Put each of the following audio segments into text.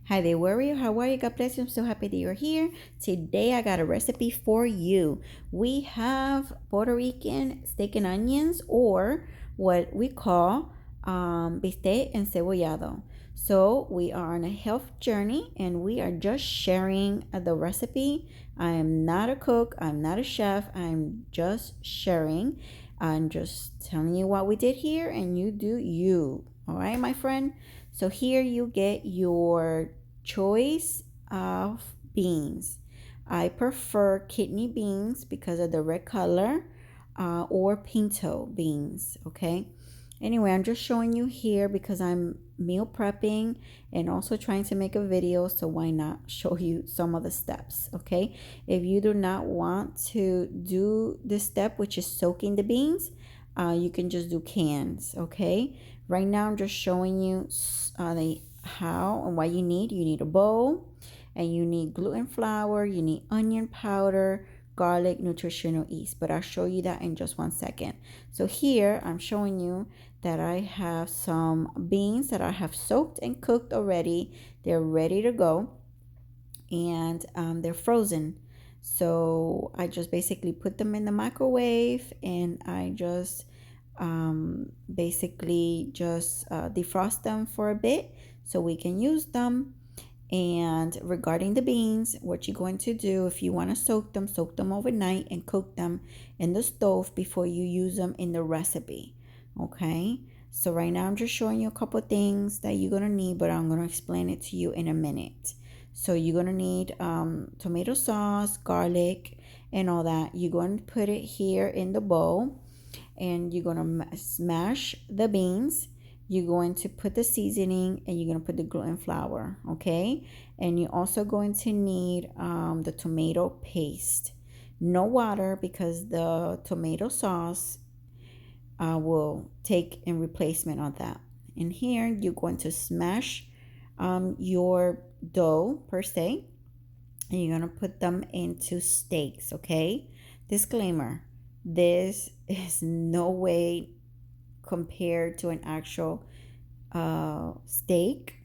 Hi there, warrior. How are you? God bless you. I'm so happy that you're here. Today I got a recipe for you. We have Puerto Rican steak and onions, or what we call Vistéc Encebollado. So we are on a health journey and we are just sharing the recipe. I am not a cook. I'm not a chef. I'm just sharing. I'm just telling you what we did here and you do you. All right, my friend? So here you get your choice of beans. I prefer kidney beans because of the red color, or pinto beans, okay? Anyway, I'm just showing you here because I'm meal prepping and also trying to make a video, so why not show you some of the steps, okay? If you do not want to do this step, which is soaking the beans, you can just do cans, okay? Right now, I'm just showing you the how and what you need. You need a bowl, and you need gluten flour, you need onion powder, garlic, nutritional yeast. But I'll show you that in just 1 second. So here I'm showing you that I have some beans that I have soaked and cooked already. They're ready to go, and they're frozen. So I just basically put them in the microwave, and I just basically just defrost them for a bit so we can use them. And regarding the beans, what you're going to do, if you want to soak them overnight and cook them in the stove before you use them in the recipe. Okay, so right now I'm just showing you a couple things that you're going to need, but I'm going to explain it to you in a minute. So you're going to need tomato sauce, garlic, and all that. You're going to put it here in the bowl, and you're going to smash the beans. You're going to put the seasoning, and you're going to put the gluten flour, okay? And you're also going to need the tomato paste. No water, because the tomato sauce will take in replacement of that. And here you're going to smash your dough per se, and you're going to put them into steaks, okay? Disclaimer, this is no way compared to an actual steak,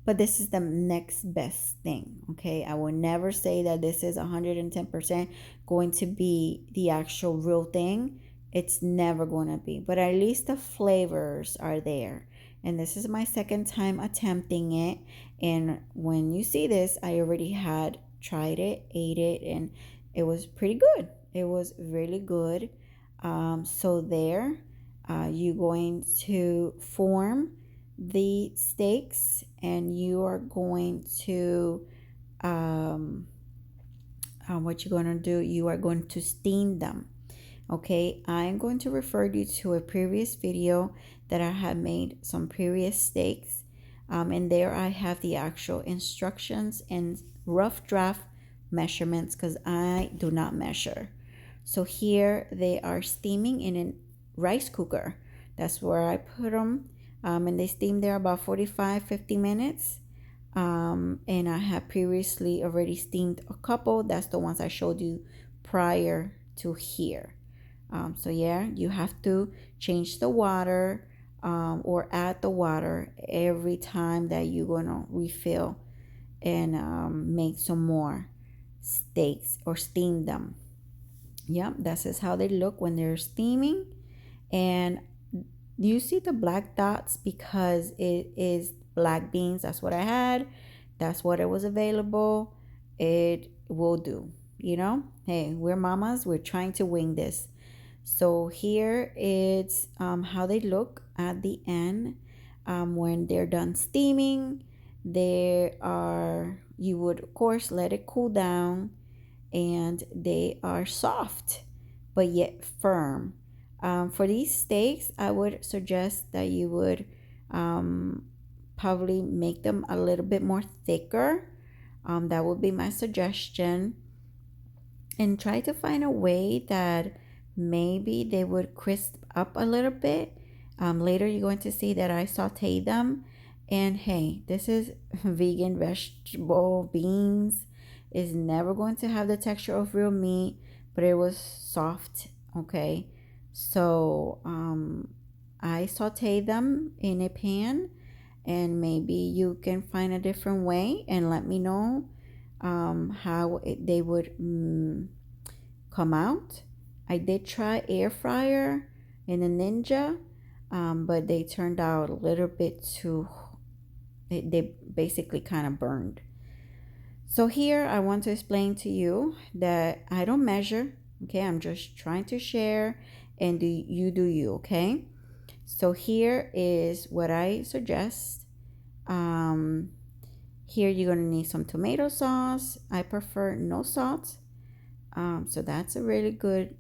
but this is the next best thing, okay? I will never say that this is 110% going to be the actual real thing. It's never going to be, but at least the flavors are there. And this is my second time attempting it, and when you see this, I already had tried it, ate it, and it was pretty good. It was really good. So there, you're going to form the steaks, and you are going to what you're going to do, you are going to steam them, okay? I'm going to refer you to a previous video that I have made some previous steaks, and there I have the actual instructions and rough draft measurements because I do not measure. So here they are steaming in a rice cooker. That's where I put them, and they steam there about 45-50 minutes. And I have previously already steamed a couple. That's the ones I showed you prior to here. So yeah, you have to change the water, or add the water every time that you're gonna refill and make some more steaks or steam them. Yep, this is how they look when they're steaming. And you see the black dots because it is black beans. That's what I had. That's what it was available. It will do. Hey, we're mamas. We're trying to wing this. So here it's how they look at the end when they're done steaming. You would of course let it cool down, and they are soft but yet firm. For these steaks, I would suggest that you would probably make them a little bit more thicker. That would be my suggestion. And try to find a way that maybe they would crisp up a little bit. Later, you're going to see that I saute them. And hey, this is vegan vegetable beans. Is never going to have the texture of real meat, but it was soft, okay? So I saute them in a pan, and maybe you can find a different way and let me know how they would come out. I did try air fryer in a Ninja, but they turned out a little bit too, they basically kind of burned. So here I want to explain to you that I don't measure, okay? I'm just trying to share and do you, okay? So here is what I suggest. Um, Here you're gonna need some tomato sauce. I prefer no salt. So that's a really good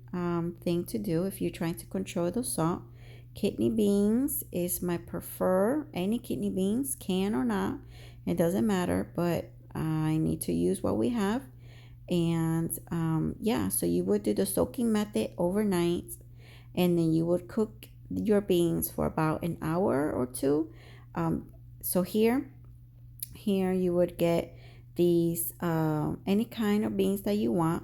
thing to do if you're trying to control the salt. Kidney beans is my prefer. Any kidney beans, can or not, it doesn't matter. But I need to use what we have. And yeah, so you would do the soaking method overnight, and then you would cook your beans for about an hour or two. So here you would get these any kind of beans that you want,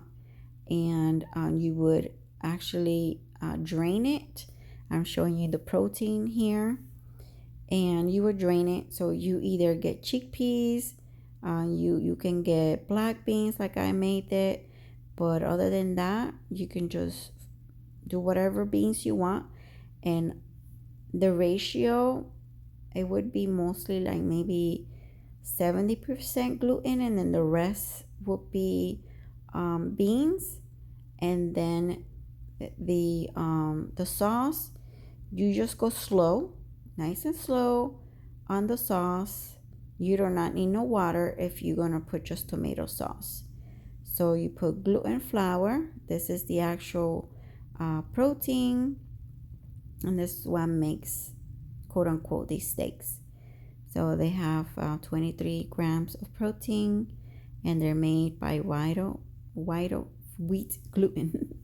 and you would actually drain it. I'm showing you the protein here, and you would drain it. So you either get chickpeas, you can get black beans like I made it, but other than that, you can just do whatever beans you want. And the ratio, it would be mostly like maybe 70% gluten, and then the rest would be beans. And then the sauce, you just go slow, nice and slow on the sauce. You do not need no water if you're gonna put just tomato sauce. So you put gluten flour. This is the actual protein, and this is what makes quote unquote these steaks. So they have 23 grams of protein, and they're made by white wheat gluten.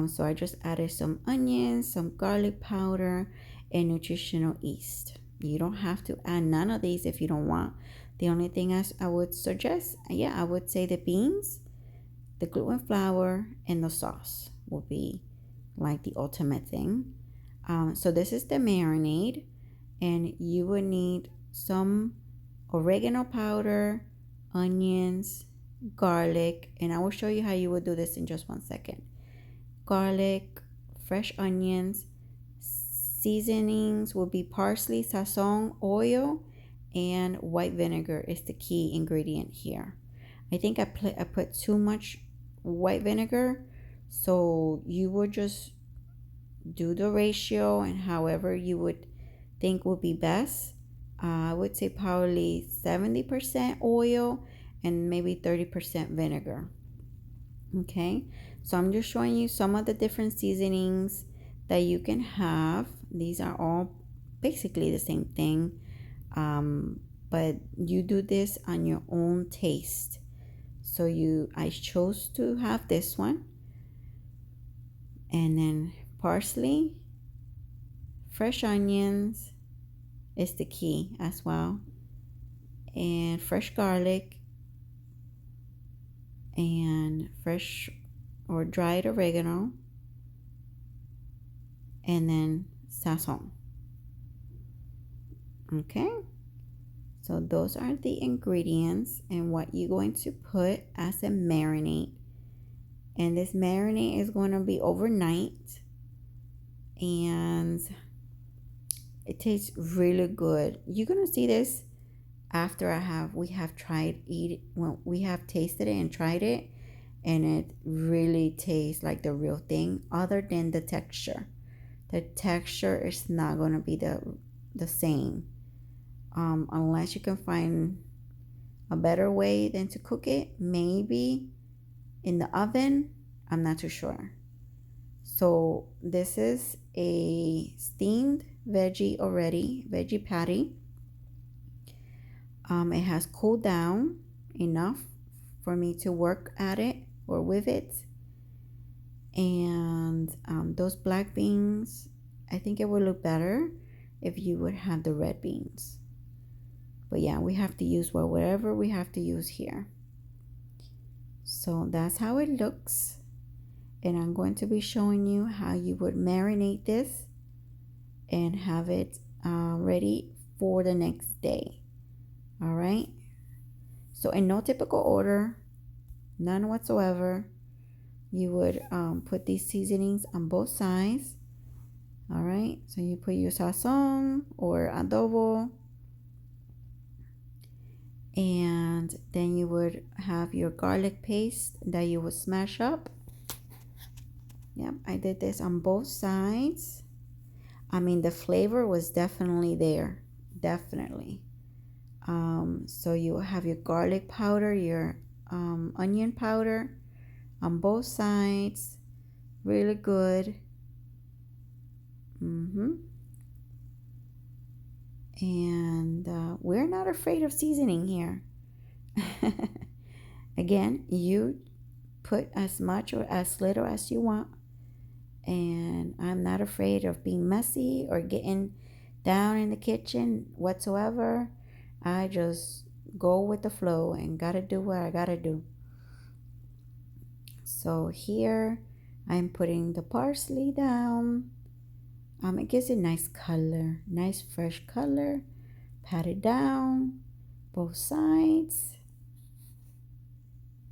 So I just added some onions, some garlic powder, and nutritional yeast. You don't have to add none of these if you don't want. The only thing I would suggest, I would say the beans, the gluten flour, and the sauce will be like the ultimate thing. So this is the marinade, and you would need some oregano powder, onions, garlic, and I will show you how you would do this in just 1 second. Garlic, fresh onions, seasonings will be parsley, sazon, oil, and white vinegar is the key ingredient here. I think I put too much white vinegar, so you would just do the ratio and however you would think would be best. I would say probably 70% oil and maybe 30% vinegar. Okay, so I'm just showing you some of the different seasonings that you can have. These are all basically the same thing, but you do this on your own taste. So I chose to have this one, and then parsley, fresh onions is the key as well, and fresh garlic, and fresh or dried oregano, and then sazon. Okay, so those are the ingredients and what you're going to put as a marinade. And this marinade is going to be overnight, and it tastes really good. You're going to see this after we have tasted it and tried it, and it really tastes like the real thing. Other than the texture is not going to be the same, unless you can find a better way than to cook it, maybe in the oven. I'm not too sure. So this is a steamed veggie patty. It has cooled down enough for me to work at it or with it. And those black beans, I think it would look better if you would have the red beans. But yeah, we have to use whatever we have to use here. So that's how it looks. And I'm going to be showing you how you would marinate this and have it ready for the next day. All right. So in no typical order, none whatsoever, you would put these seasonings on both sides. All right. So you put your sazon or adobo, and then you would have your garlic paste that you would smash up. Yep, I did this on both sides. I mean, the flavor was definitely there, definitely. So you have your garlic powder, your onion powder on both sides, really good. And we're not afraid of seasoning here. Again, you put as much or as little as you want, and I'm not afraid of being messy or getting down in the kitchen whatsoever. I just go with the flow and gotta do what I gotta do. So here I'm putting the parsley down. It gives a nice color, nice fresh color. Pat it down, both sides.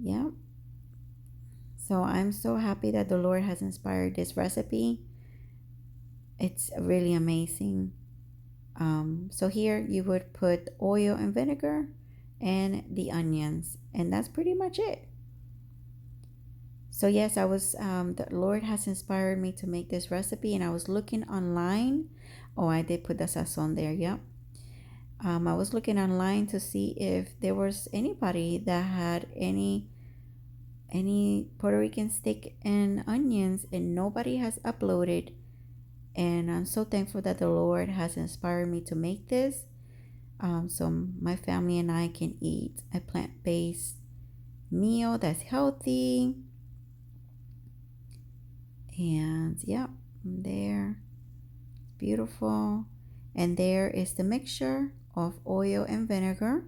Yep. So I'm so happy that the Lord has inspired this recipe. It's really amazing. So here you would put oil and vinegar and the onions, and that's pretty much it. So yes, the Lord has inspired me to make this recipe, and I was looking online. Oh, I did put the sazon there. Yep. I was looking online to see if there was anybody that had any Puerto Rican steak and onions, and nobody has uploaded. And I'm so thankful that the Lord has inspired me to make this, so my family and I can eat a plant-based meal that's healthy. And yeah, there, beautiful. And there is the mixture of oil and vinegar.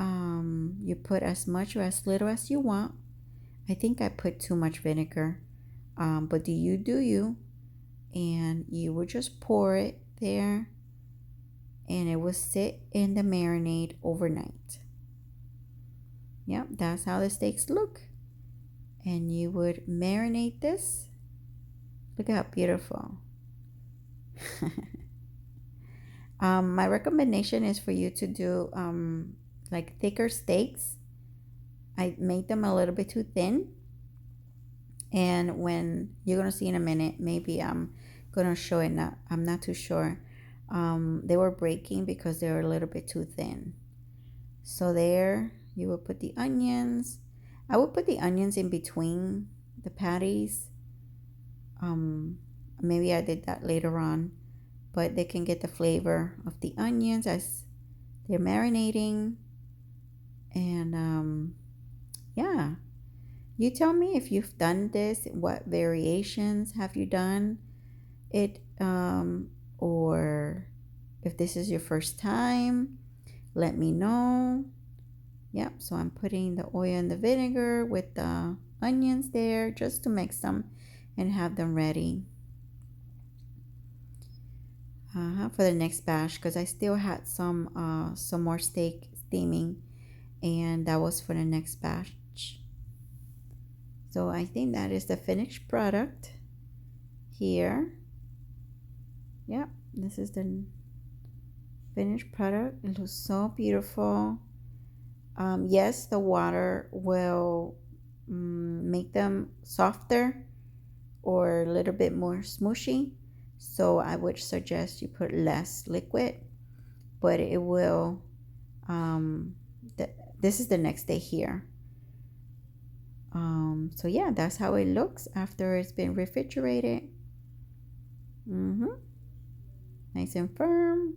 You put as much or as little as you want. I think I put too much vinegar, but do you. And you would just pour it there, and it will sit in the marinade overnight. Yep, that's how the steaks look. And you would marinate this. Look how beautiful. My recommendation is for you to do like thicker steaks. I made them a little bit too thin. And when you're going to see in a minute, maybe I'm going to show it. I'm not too sure. They were breaking because they were a little bit too thin. So there you will put the onions. I would put the onions in between the patties. Maybe I did that later on, but they can get the flavor of the onions as they're marinating. And yeah, you tell me if you've done this. What variations have you done it, or if this is your first time, let me know. Yep, so I'm putting the oil and the vinegar with the onions there just to mix them and have them ready for the next batch, because I still had some more steak steaming, and that was for the next batch. So I think that is the finished product here. Yep, this is the finished product. It looks so beautiful. Yes, the water will make them softer or a little bit more smooshy. So I would suggest you put less liquid, but it will, this is the next day here. So yeah, that's how it looks after it's been refrigerated. Nice and firm.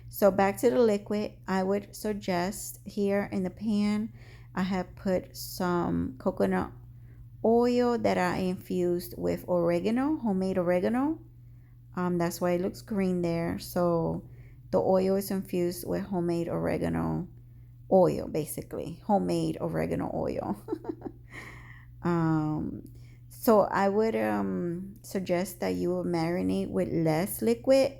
So back to the liquid, I would suggest here in the pan, I have put some coconut oil that I infused with oregano, homemade oregano. That's why it looks green there. So the oil is infused with homemade oregano oil, basically homemade oregano oil. So I would suggest that you will marinate with less liquid,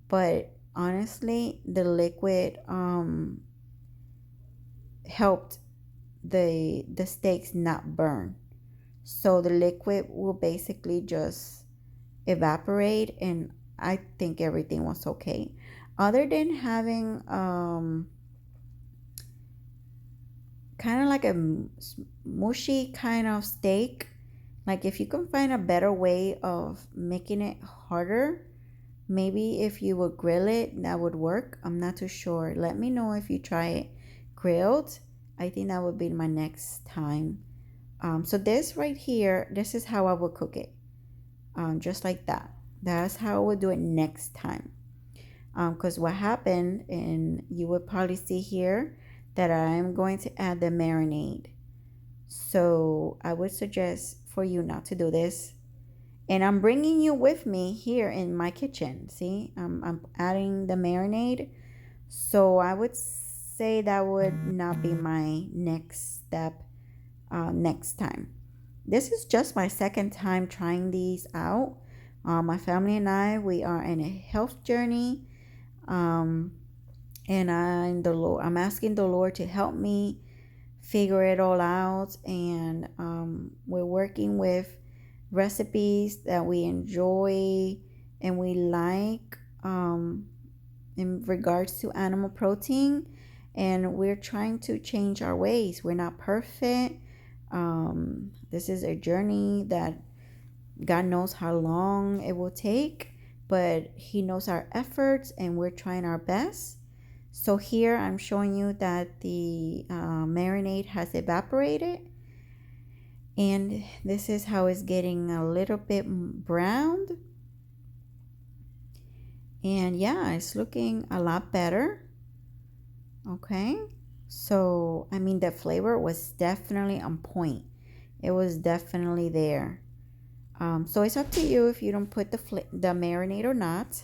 but honestly, the liquid helped the steaks not burn. So the liquid will basically just evaporate, and I think everything was okay. Other than having kind of like a mushy kind of steak, like if you can find a better way of making it harder, maybe if you would grill it, that would work. I'm not too sure. Let me know if you try it grilled. I think that would be my next time. So this right here, this is how I would cook it. Just like that. That's how I would do it next time. Because what happened, and you would probably see here that I'm going to add the marinade. So I would suggest for you not to do this. And I'm bringing you with me here in my kitchen. See, I'm adding the marinade. So I would say that would not be my next step next time. This is just my second time trying these out. My family and I, we are in a health journey. Um, and I'm asking the Lord to help me figure it all out. And we're working with recipes that we enjoy and we like in regards to animal protein. And we're trying to change our ways. We're not perfect. This is a journey that God knows how long it will take, but He knows our efforts and we're trying our best. So here I'm showing you that the marinade has evaporated, and this is how it's getting a little bit browned. And yeah, it's looking a lot better. Okay. So, I mean, the flavor was definitely on point. It was definitely there. So it's up to you if you don't put the marinade or not.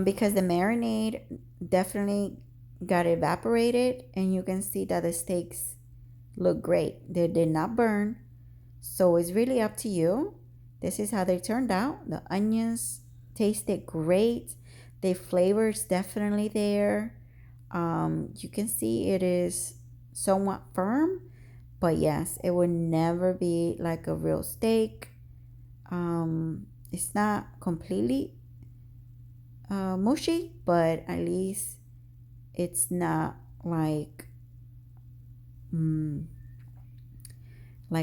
Because the marinade definitely got evaporated, and you can see that the steaks look great. They did not burn. So it's really up to you. This is how they turned out. The onions tasted great. The flavor is definitely there. You can see it is somewhat firm, but yes, it would never be like a real steak. It's not completely mushy, but at least it's not like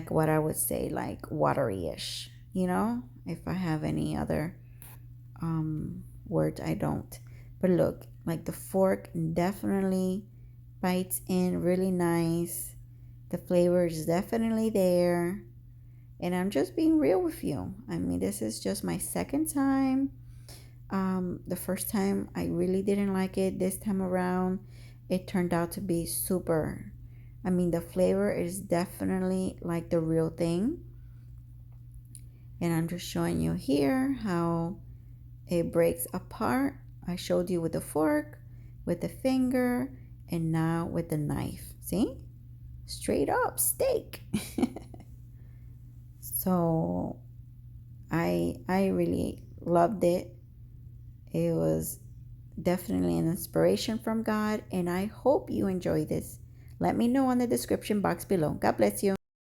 what I would say, like watery-ish, if I have any other words, I don't. But look, like the fork definitely bites in really nice. The flavor is definitely there. And I'm just being real with you. I mean, this is just my second time. The first time I really didn't like it. This time around, it turned out to be super. I mean, the flavor is definitely like the real thing. And I'm just showing you here how it breaks apart. I showed you with the fork, with the finger, and now with the knife. See? Straight up steak. So I really loved it. It was definitely an inspiration from God, and I hope you enjoy this. Let me know in the description box below. God bless you.